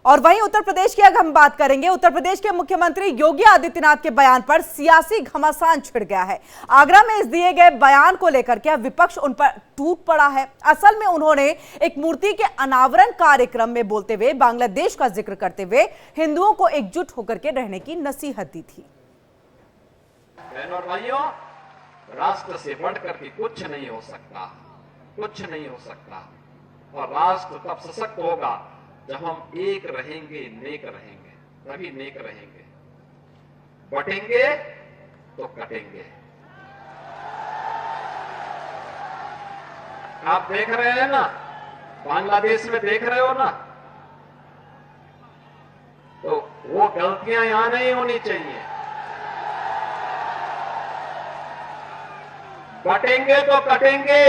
और वहीं उत्तर प्रदेश की अगर हम बात करेंगे, उत्तर प्रदेश के मुख्यमंत्री योगी आदित्यनाथ के बयान पर सियासी घमासान छिड़ गया है। आगरा में इस दिए गए बयान को लेकर के विपक्ष उन पर टूट पड़ा है। असल में उन्होंने एक मूर्ति के अनावरण कार्यक्रम में बोलते हुए बांग्लादेश का जिक्र करते हुए हिंदुओं को एकजुट होकर के रहने की नसीहत दी थी। बहनों और भाइयों, राष्ट्र से बढ़कर के कुछ नहीं हो सकता, कुछ नहीं हो सकता। और राष्ट्र तब सशक्त होगा जब हम एक रहेंगे, नेक रहेंगे, तभी नेक रहेंगे। बटेंगे तो कटेंगे। आप देख रहे हैं ना, बांग्लादेश में देख रहे हो ना, तो वो गलतियां यहां नहीं होनी चाहिए। बटेंगे तो कटेंगे,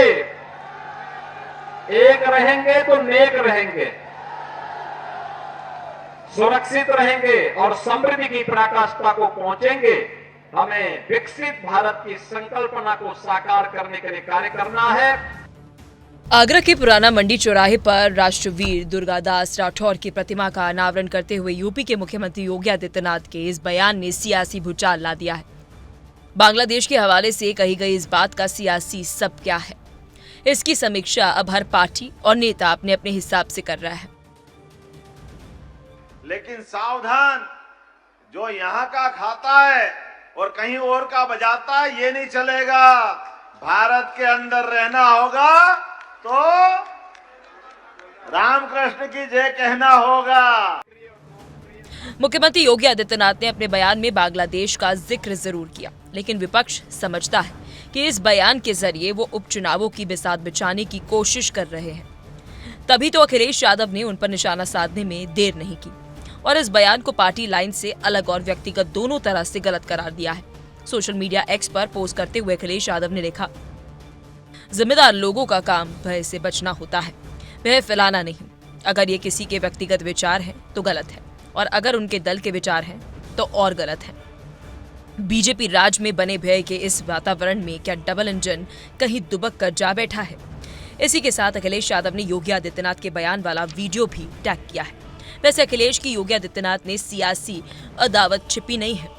एक रहेंगे तो नेक रहेंगे, सुरक्षित रहेंगे और समृद्धि की पराकाष्ठा को पहुंचेंगे। हमें विकसित भारत की संकल्पना को साकार करने के लिए कार्य करना है। आगरा के पुराना मंडी चौराहे पर राष्ट्रवीर दुर्गादास राठौर की प्रतिमा का अनावरण करते हुए यूपी के मुख्यमंत्री योगी आदित्यनाथ के इस बयान ने सियासी भूचाल ला दिया है। बांग्लादेश के हवाले से कही गई इस बात का सियासी सब क्या है, इसकी समीक्षा अब हर पार्टी और नेता अपने अपने हिसाब से कर रहा है। लेकिन सावधान, जो यहाँ का खाता है और कहीं और का बजाता है, ये नहीं चलेगा। भारत के अंदर रहना होगा तो रामकृष्ण की जय कहना होगा। मुख्यमंत्री योगी आदित्यनाथ ने अपने बयान में बांग्लादेश का जिक्र जरूर किया, लेकिन विपक्ष समझता है कि इस बयान के जरिए वो उपचुनावों की बिसात बिछाने की कोशिश कर रहे हैं। तभी तो अखिलेश यादव ने उन पर निशाना साधने में देर नहीं की और इस बयान को पार्टी लाइन से अलग और व्यक्तिगत दोनों तरह से गलत करार दिया है। सोशल मीडिया एक्स पर पोस्ट करते हुए अखिलेश यादव ने लिखा, जिम्मेदार लोगों का काम भय से बचना होता है, भय फैलाना नहीं। अगर ये किसी के व्यक्तिगत विचार हैं तो गलत है, और अगर उनके दल के विचार हैं तो और गलत है। बीजेपी राज में बने भय के इस वातावरण में क्या डबल इंजन कहीं दुबक कर जा बैठा है? इसी के साथ अखिलेश यादव ने योगी आदित्यनाथ के बयान वाला वीडियो भी टैग किया है। वैसे अखिलेश की योगी आदित्यनाथ ने सियासी अदावत छिपी नहीं है।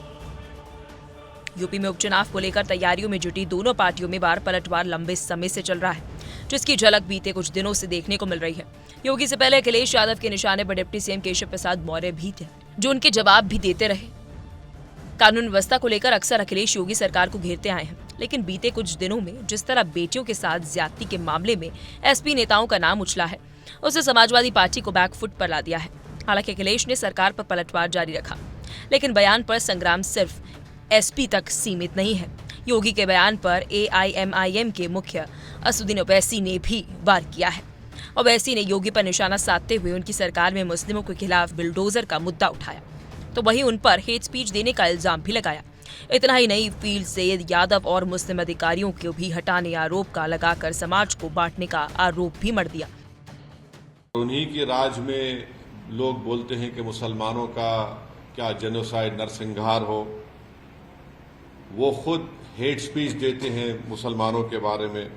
यूपी में उपचुनाव को लेकर तैयारियों में जुटी दोनों पार्टियों में बार पलटवार लंबे समय से चल रहा है, जिसकी झलक बीते कुछ दिनों से देखने को मिल रही है। योगी से पहले अखिलेश यादव के निशाने पर डिप्टी सीएम केशव प्रसाद मौर्य भी थे, जो उनके जवाब भी देते रहे। कानून व्यवस्था को लेकर अक्सर अखिलेश योगी सरकार को घेरते आए हैं, लेकिन बीते कुछ दिनों में जिस तरह बेटियों के साथ ज्यादती के मामले में एसपी नेताओं का नाम उछला है, उससे समाजवादी पार्टी को बैकफुट पर ला दिया है। हालांकि अखिलेश ने सरकार पर पलटवार जारी रखा, लेकिन बयान पर संग्राम सिर्फ एसपी तक सीमित नहीं है। योगी के बयान पर एआईएमआईएम के मुख्य असदुद्दीन ओवैसी ने भी वार किया है। ओवैसी ने योगी पर निशाना साधते हुए उनकी सरकार में मुस्लिमों के खिलाफ बिल्डोजर का मुद्दा उठाया, तो वहीं उन पर हेट स्पीच देने का इल्जाम भी लगाया। इतना ही नहीं, फील्ड से यादव और मुस्लिम अधिकारियों को भी हटाने आरोप का लगाकर समाज को बांटने का आरोप भी मढ़ दिया। उन्हीं के राज में लोग बोलते हैं कि मुसलमानों का क्या जेनोसाइड नरसंहार हो, वो खुद हेट स्पीच देते हैं मुसलमानों के बारे में।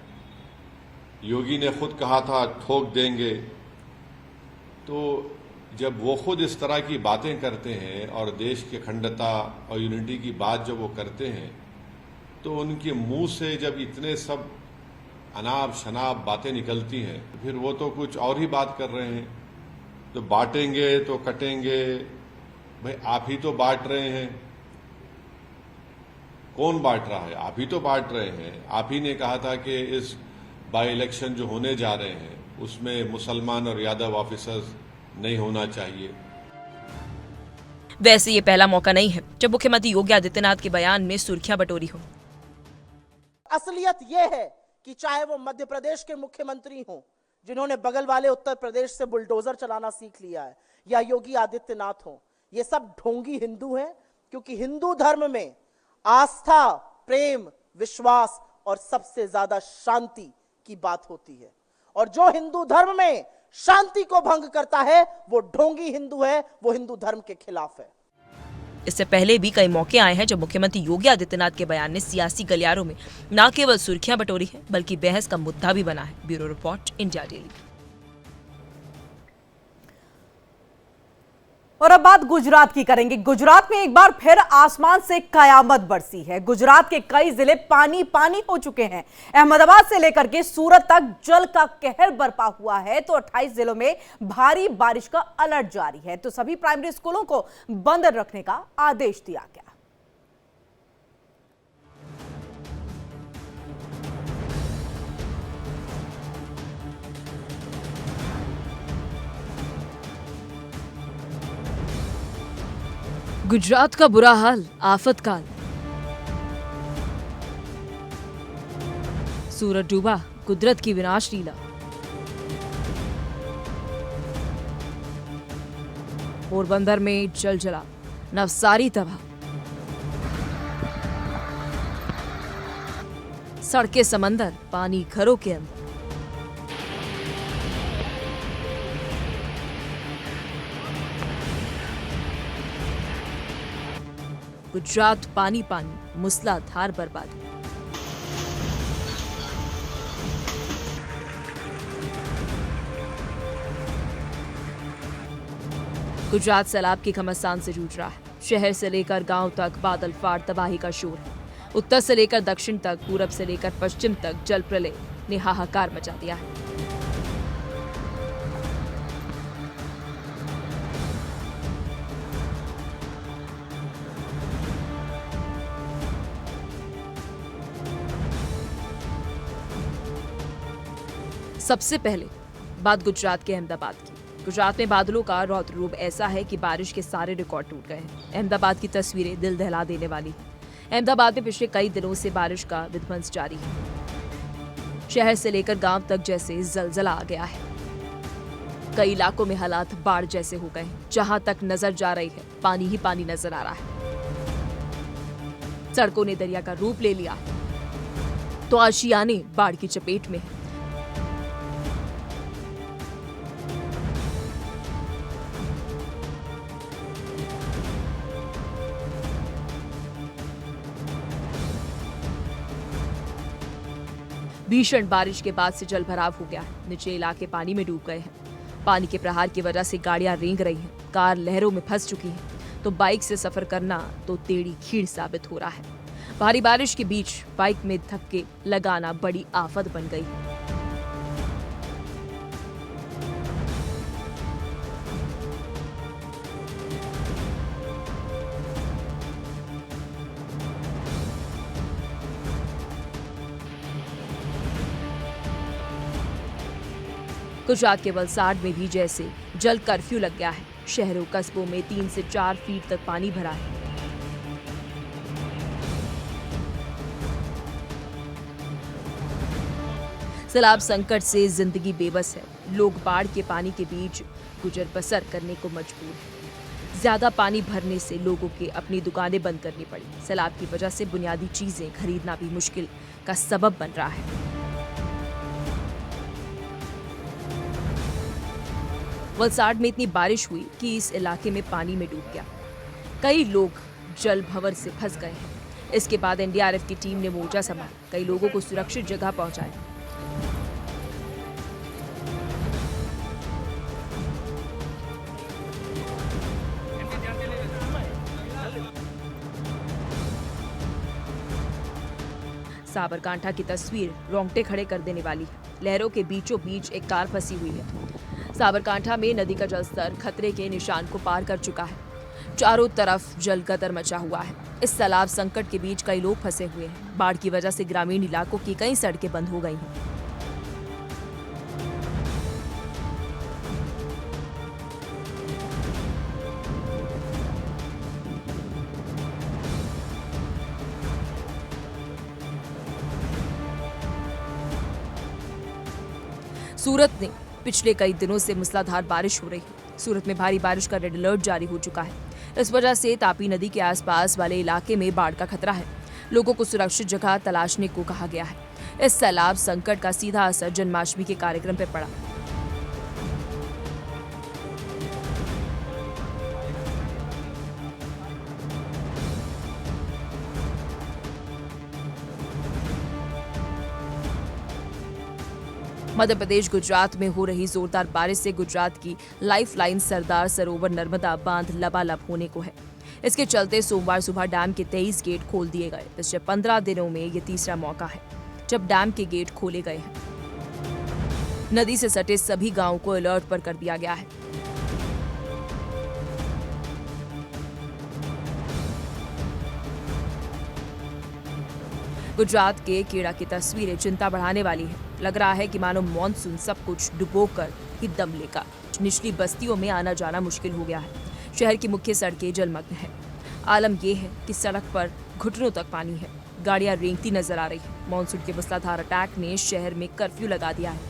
योगी ने खुद कहा था ठोक देंगे। तो जब वो खुद इस तरह की बातें करते हैं और देश की अखंडता और यूनिटी की बात जब वो करते हैं, तो उनके मुंह से जब इतने सब अनाप शनाप बातें निकलती हैं, फिर वो तो कुछ और ही बात कर रहे हैं। तो बांटेंगे तो कटेंगे, भाई आप ही तो बांट रहे हैं। कौन बांट रहा है? आप ही तो बांट रहे हैं। आप ही ने कहा था कि इस बाई इलेक्शन जो होने जा रहे हैं उसमें मुसलमान और यादव ऑफिसर्स नहीं होना चाहिए। वैसे ये पहला मौका नहीं है जब मुख्यमंत्री योगी आदित्यनाथ के बयान में सुर्खियां बटोरी हो। असलियत ये है कि चाहे वो मध्य प्रदेश के मुख्यमंत्री हों, जिन्होंने बगल वाले उत्तर प्रदेश से बुलडोजर चलाना सीख लिया है, या योगी आदित्यनाथ हों, ये सब ढोंगी हिंदू हैं। क्योंकि हिंदू धर्म में आस्था, प्रेम, विश्वास और सबसे ज्यादा शांति की बात होती है, और जो हिंदू धर्म में शांति को भंग करता है वो ढोंगी हिंदू है, वो हिंदू धर्म के खिलाफ है। इससे पहले भी कई मौके आए हैं जब मुख्यमंत्री योगी आदित्यनाथ के बयान ने सियासी गलियारों में न केवल सुर्खियां बटोरी है, बल्कि बहस का मुद्दा भी बना है। Bureau report, India daily. और अब बात गुजरात की करेंगे। गुजरात में एक बार फिर आसमान से कयामत बरसी है। गुजरात के कई जिले पानी पानी हो चुके हैं। अहमदाबाद से लेकर के सूरत तक जल का कहर बरपा हुआ है। तो 28 जिलों में भारी बारिश का अलर्ट जारी है। तो सभी प्राइमरी स्कूलों को बंद रखने का आदेश दिया गया। गुजरात का बुरा हाल, आफत काल। सूरत डूबा, कुदरत की विनाश लीला। पोरबंदर में जल जला, नवसारी तबाह। सड़कें समंदर, पानी घरों के अंदर। गुजरात पानी पानी, मूसलाधार बर्बादी। गुजरात सैलाब की घमासान से जूझ रहा है। शहर से लेकर गांव तक बादल फाड़ तबाही का शोर है। उत्तर से लेकर दक्षिण तक, पूरब से लेकर पश्चिम तक जल प्रलय ने हाहाकार मचा दिया है। सबसे पहले बात गुजरात के अहमदाबाद की। गुजरात में बादलों का रौद्र रूप ऐसा है कि बारिश के सारे रिकॉर्ड टूट गए हैं। अहमदाबाद की तस्वीरें दिल दहला देने वाली हैं। अहमदाबाद में पिछले कई दिनों से बारिश का विध्वंस जारी है। शहर से लेकर गांव तक जैसे जलजला आ गया है। कई इलाकों में हालात बाढ़ जैसे हो गए हैं। जहां तक नजर जा रही है, पानी ही पानी नजर आ रहा है। सड़कों ने दरिया का रूप ले लिया है। तो आशियाने बाढ़ की चपेट में है। भीषण बारिश के बाद से जल भराव हो गया है। निचले इलाके पानी में डूब गए हैं। पानी के प्रहार की वजह से गाड़ियां रेंग रही हैं। कार लहरों में फंस चुकी है। तो बाइक से सफर करना तो टेढ़ी खीर साबित हो रहा है। भारी बारिश के बीच बाइक में धक्के लगाना बड़ी आफत बन गई है। गुजरात के वलसाड में भी जैसे जल कर्फ्यू लग गया है। शहरों कस्बों में 3 से 4 फीट तक पानी भरा है। सैलाब संकट से जिंदगी बेबस है। लोग बाढ़ के पानी के बीच गुजर बसर करने को मजबूर हैं। ज्यादा पानी भरने से लोगों के अपनी दुकानें बंद करनी पड़ी। सैलाब की वजह से बुनियादी चीजें खरीदना भी मुश्किल का सबब बन रहा है। वलसाड में इतनी बारिश हुई कि इस इलाके में पानी में डूब गया। कई लोग जल भंवर से फंस गए हैं। इसके बाद एनडीआरएफ की टीम ने मोर्चा संभाला, कई लोगों को सुरक्षित जगह पहुंचाया। साबरकांठा की तस्वीर रोंगटे खड़े कर देने वाली है। लहरों के बीचों बीच एक कार फंसी हुई है। साबरकांठा में नदी का जलस्तर खतरे के निशान को पार कर चुका है। चारों तरफ जलगदर मचा हुआ है। इस सैलाब संकट के बीच कई लोग फंसे हुए हैं। बाढ़ की वजह से ग्रामीण इलाकों की कई सड़कें बंद हो गई हैं। सूरत में पिछले कई दिनों से मूसलाधार बारिश हो रही है। सूरत में भारी बारिश का रेड अलर्ट जारी हो चुका है। इस वजह से तापी नदी के आसपास वाले इलाके में बाढ़ का खतरा है। लोगों को सुरक्षित जगह तलाशने को कहा गया है। इस सैलाब संकट का सीधा असर जन्माष्टमी के कार्यक्रम पर पड़ा। मध्य प्रदेश गुजरात में हो रही जोरदार बारिश से गुजरात की लाइफलाइन सरदार सरोवर नर्मदा बांध लबालब होने को है। इसके चलते सोमवार सुबह डैम के 23 गेट खोल दिए गए। पिछले 15 दिनों में ये तीसरा मौका है जब डैम के गेट खोले गए हैं। नदी से सटे सभी गांवों को अलर्ट पर कर दिया गया है। गुजरात के केड़ा की तस्वीरें चिंता बढ़ाने वाली है। लग रहा है कि मानो मॉनसून सब कुछ डुबोकर ही दम लेगा। निचली बस्तियों में आना जाना मुश्किल हो गया है। शहर की मुख्य सड़कें जलमग्न है। आलम यह है कि सड़क पर घुटनों तक पानी है। गाड़ियां रेंगती नजर आ रही है। मॉनसून के मूसलाधार अटैक ने शहर में कर्फ्यू लगा दिया है।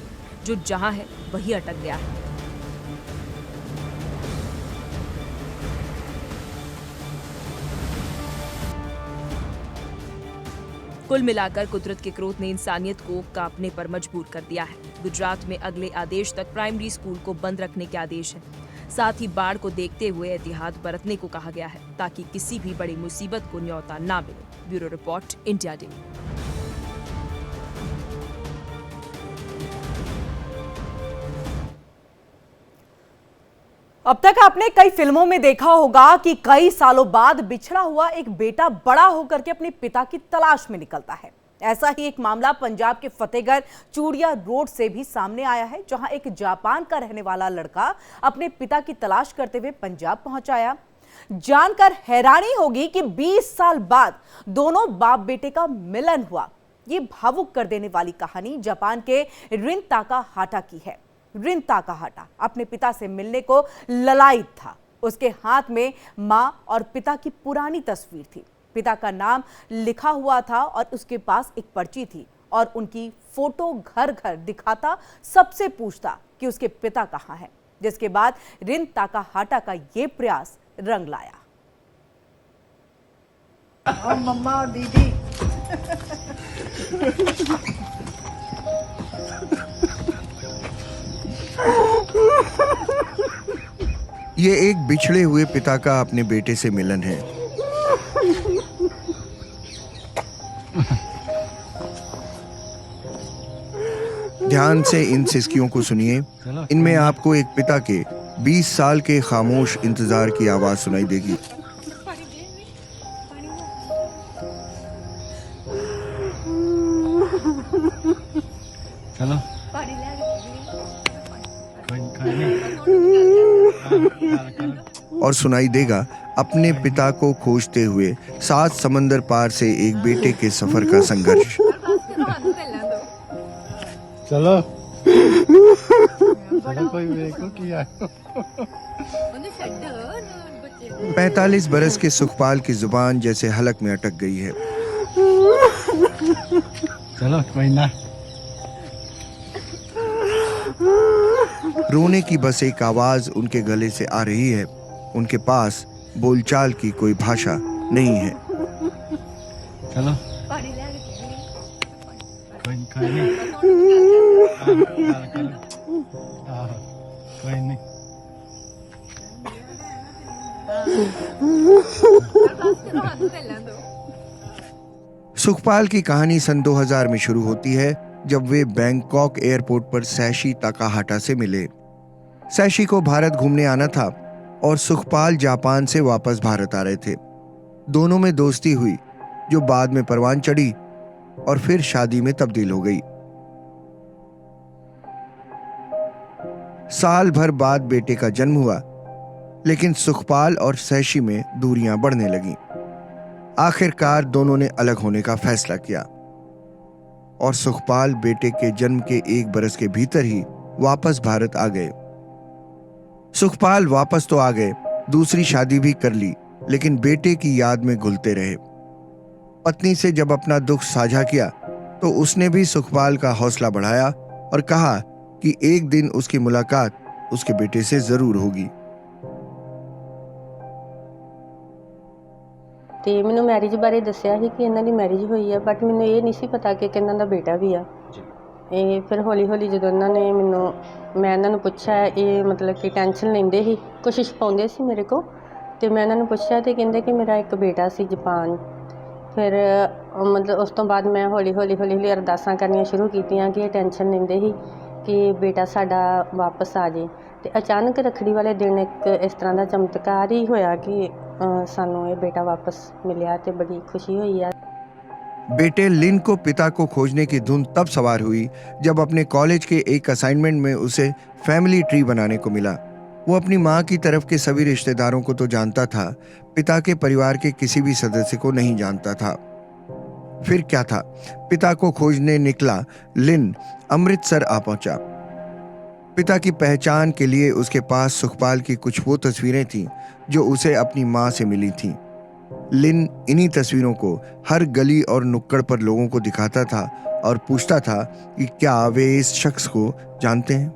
जो जहां है वही अटक गया है। कुल मिलाकर कुदरत के क्रोध ने इंसानियत को कांपने पर मजबूर कर दिया है। गुजरात में अगले आदेश तक प्राइमरी स्कूल को बंद रखने के आदेश है। साथ ही बाढ़ को देखते हुए एहतियात बरतने को कहा गया है ताकि किसी भी बड़ी मुसीबत को न्योता ना मिले। Bureau report, India day. अब तक आपने कई फिल्मों में देखा होगा कि कई सालों बाद बिछड़ा हुआ एक बेटा बड़ा होकर के अपने पिता की तलाश में निकलता है। ऐसा ही एक मामला पंजाब के फतेहगढ़ चूड़िया रोड से भी सामने आया है, जहां एक जापान का रहने वाला लड़का अपने पिता की तलाश करते हुए पंजाब पहुंचाया। जानकर हैरानी होगी कि 20 साल बाद दोनों बाप बेटे का मिलन हुआ। ये भावुक कर देने वाली कहानी जापान के रिन ताकाहाटा की है। रिन ताकाहाटा अपने पिता से मिलने को ललायित था। उसके हाथ में मां और पिता की पुरानी तस्वीर थी। पिता का नाम लिखा हुआ था और उसके पास एक पर्ची थी और उनकी फोटो घर घर दिखाता, सबसे पूछता कि उसके पिता कहां है। जिसके बाद रिन ताकाहाटा का ये प्रयास रंग लाया। मम्मा और दीदी ये एक बिछड़े हुए पिता का अपने बेटे से मिलन है। ध्यान से इन सिसकियों को सुनिए। इनमें आपको एक पिता के 20 साल के खामोश इंतजार की आवाज सुनाई देगी। चलो और सुनाई देगा अपने पिता को खोजते हुए 7 समंदर पार से एक बेटे के सफर का संघर्ष। चलो कोई देखो किया 45 बरस के सुखपाल की जुबान जैसे हलक में अटक गई है। चलो कोई ना। रोने की बस एक आवाज उनके गले से आ रही है। उनके पास बोलचाल की कोई भाषा नहीं है। चलो कोई नहीं। कोई नहीं। सुखपाल की कहानी सन 2000 में शुरू होती है, जब वे बैंकॉक एयरपोर्ट पर सैशी ताकाहाटा से मिले। सैशी को भारत घूमने आना था और सुखपाल जापान से वापस भारत आ रहे थे। दोनों में दोस्ती हुई जो बाद में परवान चढ़ी और फिर शादी में तब्दील हो गई। साल भर बाद बेटे का जन्म हुआ, लेकिन सुखपाल और सैशी में दूरियां बढ़ने लगीं। आखिरकार दोनों ने अलग होने का फैसला किया और सुखपाल बेटे के जन्म के 1 बरस के भीतर ही वापस भारत आ गए। सुखपाल वापस तो आ गए, दूसरी शादी भी कर ली, लेकिन बेटे की याद में घुलते रहे। पत्नी से जब अपना दुख साझा किया तो उसने भी सुखपाल का हौसला बढ़ाया और कहा कि एक दिन उसकी मुलाकात उसके बेटे से जरूर होगी। ਤੇ ਮੈਨੂੰ ਮੈਰਿਜ ਬਾਰੇ ਦੱਸਿਆ ਸੀ ਕਿ ਇਹਨਾਂ ਦੀ ਮੈਰਿਜ ਹੋਈ ਹੈ, ਬਟ ਮੈਨੂੰ ਇਹ ਨਹੀਂ ਸੀ ਪਤਾ ਕਿ ਇਹਨਾਂ ਦਾ ਬੇਟਾ ਵੀ ਆ। ਇਹ ਫਿਰ ਹੌਲੀ ਹੌਲੀ ਜਦੋਂ ਇਹਨਾਂ ਨੇ ਮੈਂ ਇਹਨਾਂ ਨੂੰ ਪੁੱਛਿਆ, ਇਹ ਮਤਲਬ ਕਿ ਟੈਨਸ਼ਨ ਲੈਂਦੇ ਸੀ, ਕੋਸ਼ਿਸ਼ ਪਾਉਂਦੇ ਸੀ ਮੇਰੇ ਕੋਲ, ਤੇ ਮੈਂ ਇਹਨਾਂ ਨੂੰ ਪੁੱਛਿਆ ਤੇ ਕਹਿੰਦੇ ਕਿ ਮੇਰਾ ਇੱਕ ਬੇਟਾ ਸੀ ਜਾਪਾਨ। ਫਿਰ ਮਤਲਬ ਉਸ ਤੋਂ ਬਾਅਦ ਮੈਂ ਹੌਲੀ ਹੌਲੀ ਅਰਦਾਸਾਂ ਕਰਨੀਆਂ ਸ਼ੁਰੂ ਕੀਤੀਆਂ ਕਿ ਇਹ ਟੈਨਸ਼ਨ ਲੈਂਦੇ ਸੀ कि बेटा साडा वापस आ जाए। ਤੇ ਅਚਾਨਕ ਰੱਖੜੀ ਵਾਲੇ ਦਿਨ ਇੱਕ ਇਸ ਤਰ੍ਹਾਂ ਦਾ ਚਮਤਕਾਰ ਹੀ ਹੋਇਆ ਕਿ ਸਾਨੂੰ ਇਹ ਬੇਟਾ ਵਾਪਸ ਮਿਲਿਆ ਤੇ ਬੜੀ ਖੁਸ਼ੀ ਹੋਈ ਆ। बेटे लिन को पिता को खोजने की धुन तब सवार हुई जब अपने कॉलेज के एक असाइनमेंट में उसे फैमिली ट्री बनाने को मिला। वो अपनी माँ की तरफ के सभी रिश्तेदारों को तो जानता था, पिता के परिवार के किसी भी सदस्य को नहीं जानता था। फिर क्या था, पिता को खोजने निकला लिन अमृतसर आ पहुंचा। पिता की पहचान के लिए उसके पास सुखपाल की कुछ वो तस्वीरें थीं जो उसे अपनी माँ से मिली थीं। लिन इन्हीं तस्वीरों को हर गली और नुक्कड़ पर लोगों को दिखाता था और पूछता था कि क्या वे इस शख्स को जानते हैं।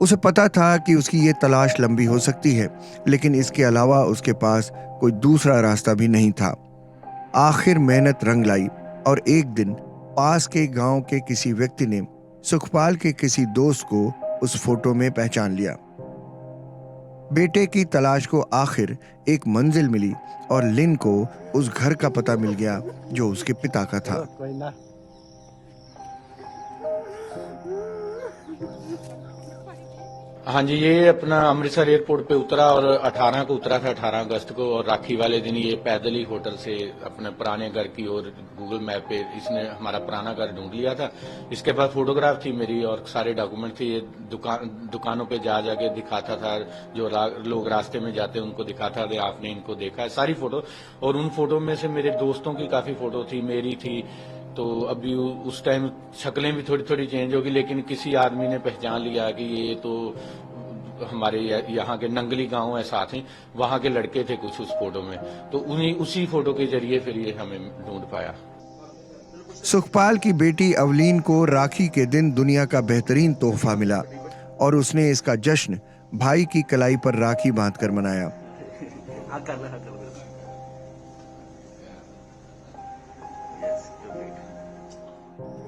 उसे पता था कि उसकी ये तलाश लंबी हो सकती है, लेकिन इसके अलावा उसके पास कोई दूसरा रास्ता भी नहीं था। आखिर मेहनत रंग लाई और एक दिन पास के गांव के किसी व्यक्ति ने सुखपाल के किसी दोस्त को उस फोटो में पहचान लिया। बेटे की तलाश को आखिर एक मंजिल मिली और लिन को उस घर का पता मिल गया जो उसके पिता का था। कोई ना। हाँ जी, ये अपना अमृतसर एयरपोर्ट पे उतरा और 18 को उतरा था, 18 अगस्त को, और राखी वाले दिन ये पैदल ही होटल से अपने पुराने घर की ओर गूगल मैप पे इसने हमारा पुराना घर ढूंढ लिया था। इसके पास फोटोग्राफ थी मेरी और सारे डॉक्यूमेंट थे। ये दुकानों पे जा जाके दिखाता था, जो लोग रास्ते में जाते उनको दिखाता था, आपने इनको देखा है, सारी फोटो। और उन फोटो में से मेरे दोस्तों की काफी फोटो थी, मेरी थी। तो अभी उस टाइम शक्लें भी थोड़ी थोड़ी चेंज होगी, लेकिन किसी आदमी ने पहचान लिया कि ये तो हमारे यहाँ के नंगली गांव है साथ ही, वहां के लड़के थे कुछ उस फोटो में। तो उसी फोटो के जरिए फिर ये हमें ढूंढ पाया। सुखपाल की बेटी अवलीन को राखी के दिन दुनिया का बेहतरीन तोहफा मिला और उसने इसका जश्न भाई की कलाई पर राखी बांधकर मनाया।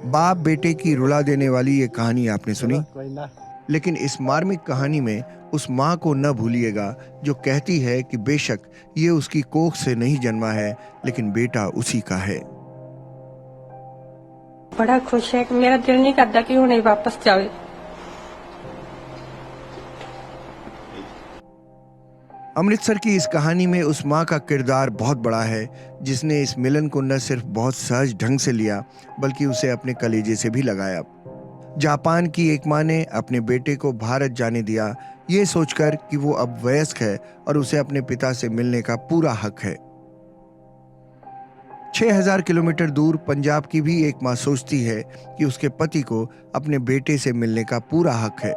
बाप बेटे की रुला देने वाली ये कहानी आपने सुनी, कोई ना। लेकिन इस मार्मिक कहानी में उस माँ को न भूलिएगा जो कहती है कि बेशक ये उसकी कोख से नहीं जन्मा है, लेकिन बेटा उसी का है। बड़ा खुश है कि मेरा दिल नहीं करता कि हुणे वापस जावे। अमृतसर की इस कहानी में उस माँ का किरदार बहुत बड़ा है जिसने इस मिलन को न सिर्फ बहुत सहज ढंग से लिया बल्कि उसे अपने कलेजे से भी लगाया। जापान की एक माँ ने अपने बेटे को भारत जाने दिया, ये सोचकर कि वो अब वयस्क है और उसे अपने पिता से मिलने का पूरा हक है। 6000 किलोमीटर दूर पंजाब की भी एक माँ सोचती है कि उसके पति को अपने बेटे से मिलने का पूरा हक है।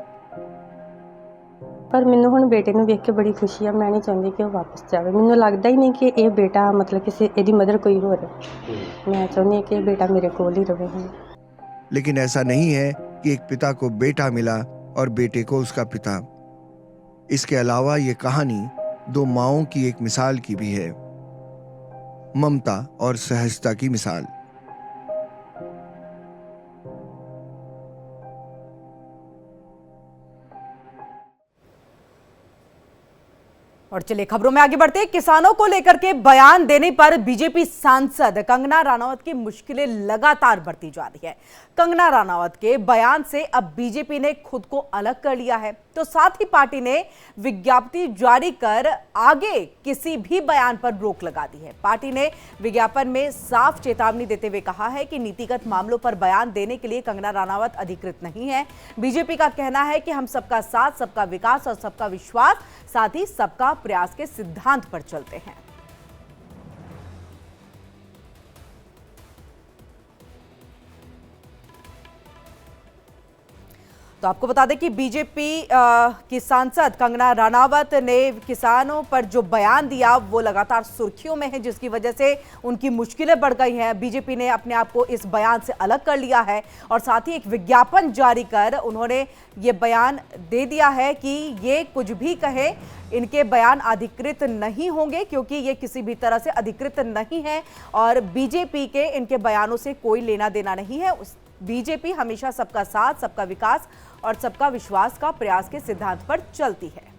पर मैनू हुण बेटे नूं वेख के बड़ी खुशी है। मैं नहीं चाहती कि वो वापस जाए। मैनू लगता ही नहीं कि ये बेटा मतलब किसी एदी मदर कोई होर है। मैं चाहती कि बेटा मेरे कोल ही रहे। लेकिन ऐसा नहीं है कि एक पिता को बेटा मिला और बेटे को उसका पिता। इसके अलावा ये कहानी दो माँओं की एक मिसाल की भी है, ममता और सहजता की मिसाल। और चलिए खबरों में आगे बढ़ते हैं। किसानों को लेकर के बयान देने पर बीजेपी सांसद कंगना रनौत की मुश्किलें लगातार बढ़ती जा रही है। कंगना रनौत के बयान से अब बीजेपी ने खुद को अलग कर लिया है, तो साथ ही पार्टी ने विज्ञप्ति जारी कर आगे किसी भी बयान पर रोक लगा दी है। पार्टी ने विज्ञापन में साफ चेतावनी देते हुए कहा है कि नीतिगत मामलों पर बयान देने के लिए कंगना रनौत अधिकृत नहीं है। बीजेपी का कहना है कि हम सबका साथ, सबका विकास और सबका विश्वास, साथ ही सबका प्रयास के सिद्धांत पर चलते हैं। तो आपको बता दें कि बीजेपी की सांसद कंगना रनावत ने किसानों पर जो बयान दिया वो लगातार सुर्खियों में है, जिसकी वजह से उनकी मुश्किलें बढ़ गई हैं। बीजेपी ने अपने आप को इस बयान से अलग कर लिया है और साथ ही एक विज्ञापन जारी कर उन्होंने ये बयान दे दिया है कि ये कुछ भी कहे, इनके बयान अधिकृत नहीं होंगे क्योंकि ये किसी भी तरह से अधिकृत नहीं है और बीजेपी के इनके बयानों से कोई लेना देना नहीं है। बीजेपी हमेशा सबका साथ, सबका विकास और सबका विश्वास का प्रयास के सिद्धांत पर चलती है।